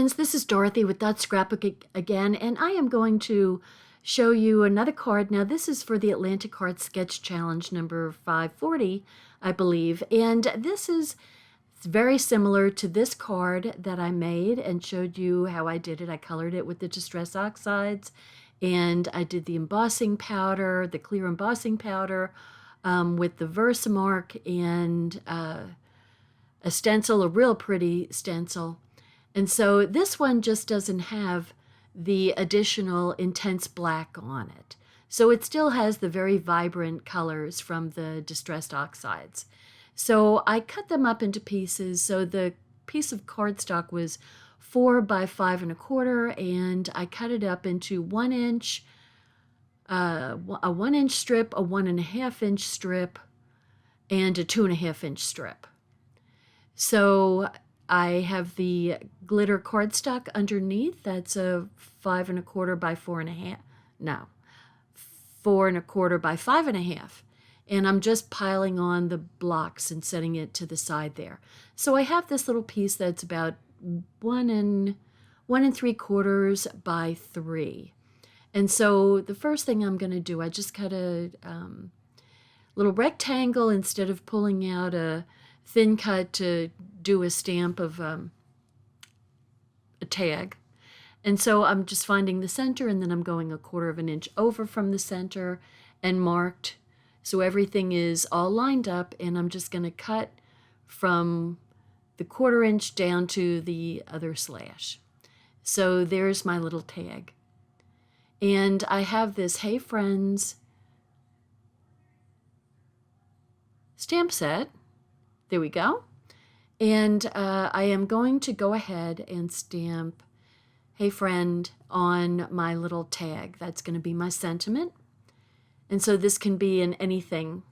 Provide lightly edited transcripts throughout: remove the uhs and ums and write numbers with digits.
friends, this is Dorothy with Scrapbooking again, and I am going to show you another card. Now, this is for the Atlantic Card Sketch Challenge number 540, I believe, and this is very similar to this card that I made and showed you how I did it. I colored it with the Distress Oxides, and I did the embossing powder, the clear embossing powder, with the Versamark and a stencil, a real pretty stencil. And so this one just doesn't have the additional intense black on it. So it still has the very vibrant colors from the Distressed Oxides. So I cut them up into pieces. So the piece of cardstock was 4 by 5 1/4, and I cut it up into 1 inch, a 1 inch strip, a 1.5 inch strip, and a 2.5 inch strip. So I have the glitter cardstock underneath. That's a 5 1/4 by 4 1/2. No, 4 1/4 by 5 1/2. And I'm just piling on the blocks and setting it to the side there. So I have this little piece that's about 1 3/4 by 3. And so the first thing I'm going to do, I just cut a little rectangle instead of pulling out a thin cut to do a stamp of a tag. And so I'm just finding the center, and then I'm going 1/4 inch over from the center and marked. So everything is all lined up, and I'm just going to cut from the 1/4 inch down to the other slash. So there's my little tag. And I have this Hey Friends stamp set. There we go. And I am going to go ahead and stamp Hey Friend on my little tag. That's going to be my sentiment. And so this can be an anything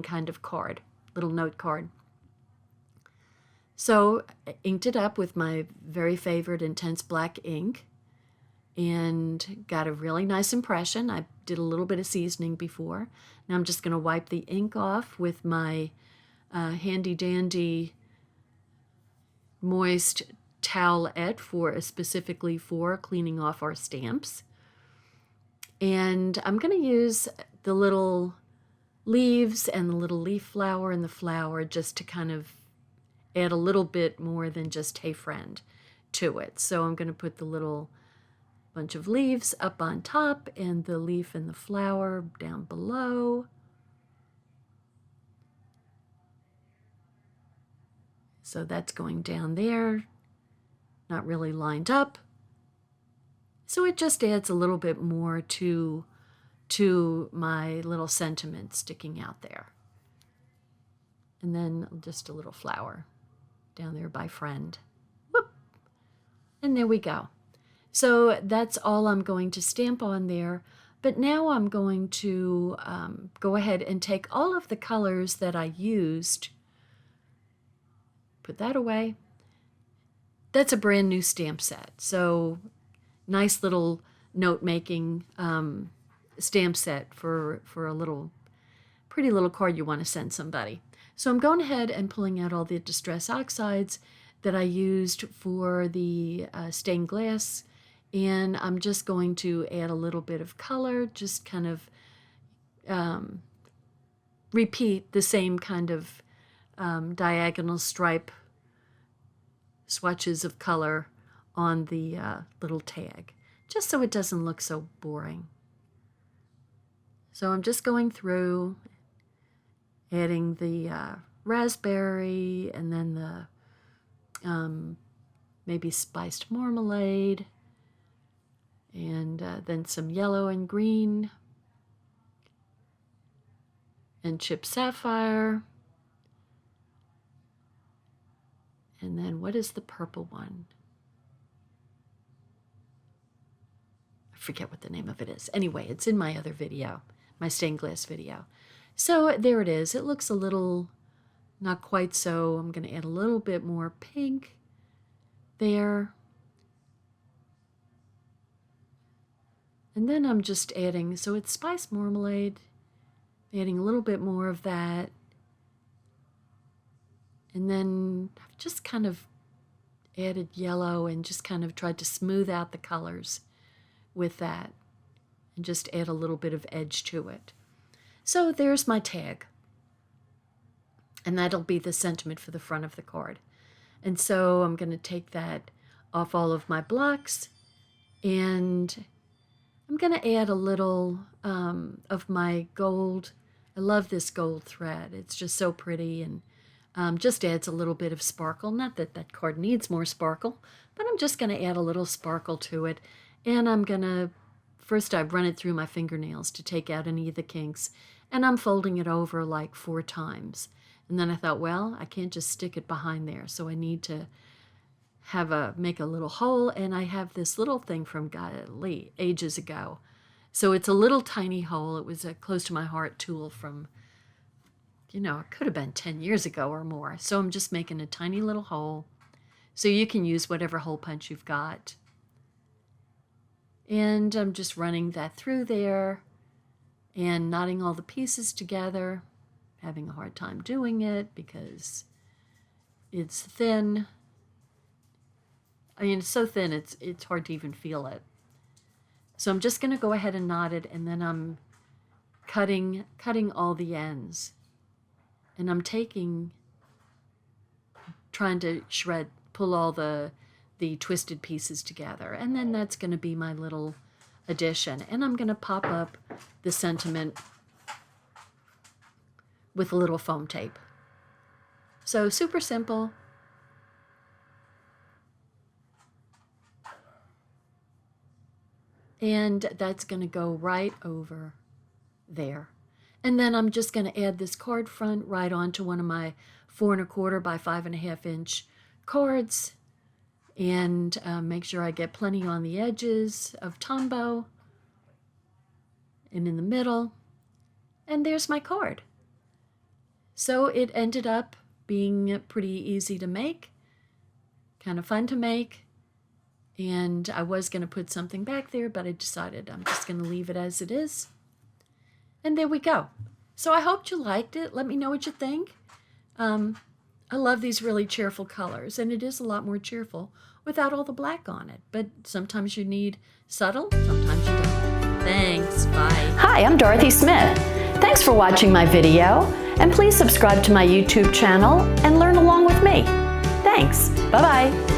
kind of card, little note card. So I inked it up with my very favorite intense black ink and got a really nice impression. I did a little bit of seasoning before. Now I'm just going to wipe the ink off with my handy dandy moist towelette specifically for cleaning off our stamps. And I'm going to use the little leaves and the little leaf flower and the flower just to kind of add a little bit more than just Hey Friend to it. So I'm going to put the little bunch of leaves up on top and the leaf and the flower down below. So that's going down there, not really lined up. So it just adds a little bit more to my little sentiment sticking out there. And then just a little flower down there by Friend. Whoop! And there we go. So that's all I'm going to stamp on there. But now I'm going to go ahead and take all of the colors that I used, put that away. That's a brand new stamp set. So nice little note-making stamp set for a little pretty little card you want to send somebody. So I'm going ahead and pulling out all the Distress Oxides that I used for the stained glass, and I'm just going to add a little bit of color, just kind of repeat the same kind of diagonal stripe swatches of color on the little tag, just so it doesn't look so boring. So I'm just going through, adding the raspberry, and then the maybe spiced marmalade, and then some yellow and green, and chipped sapphire. And then what is the purple one? I forget what the name of it is. Anyway, it's in my other video, my stained glass video. So there it is. It looks a little, not quite so. I'm going to add a little bit more pink there. And then I'm just adding, so it's spiced marmalade, adding a little bit more of that. And then I've just kind of added yellow and just kind of tried to smooth out the colors with that and just add a little bit of edge to it. So there's my tag. And that'll be the sentiment for the front of the card. And so I'm going to take that off all of my blocks, and I'm going to add a little of my gold. I love this gold thread. It's just so pretty and just adds a little bit of sparkle. Not that that card needs more sparkle, but I'm just going to add a little sparkle to it. And I'm going to, first I run it through my fingernails to take out any of the kinks, and I'm folding it over like 4 times. And then I thought, well, I can't just stick it behind there, so I need to make a little hole, and I have this little thing from ages ago. So it's a little tiny hole. It was a close to my heart tool from, it could have been 10 years ago or more. So I'm just making a tiny little hole. So you can use whatever hole punch you've got. And I'm just running that through there and knotting all the pieces together. Having a hard time doing it because it's thin. I mean, it's so thin, it's hard to even feel it. So I'm just going to go ahead and knot it, and then I'm cutting all the ends. And I'm trying to pull all the twisted pieces together. And then that's going to be my little addition. And I'm going to pop up the sentiment with a little foam tape. So super simple. And that's going to go right over there. And then I'm just going to add this card front right onto one of my 4 1/4 by 5.5 inch cards, and make sure I get plenty on the edges of Tombow and in the middle. And there's my card. So it ended up being pretty easy to make, kind of fun to make, and I was going to put something back there, but I decided I'm just going to leave it as it is. And there we go. So I hope you liked it. Let me know what you think. I love these really cheerful colors, and it is a lot more cheerful without all the black on it, but sometimes you need subtle, sometimes you don't. Thanks, bye. Hi, I'm Dorothy Smith. Thanks for watching my video, and please subscribe to my YouTube channel and learn along with me. Thanks. Bye-bye.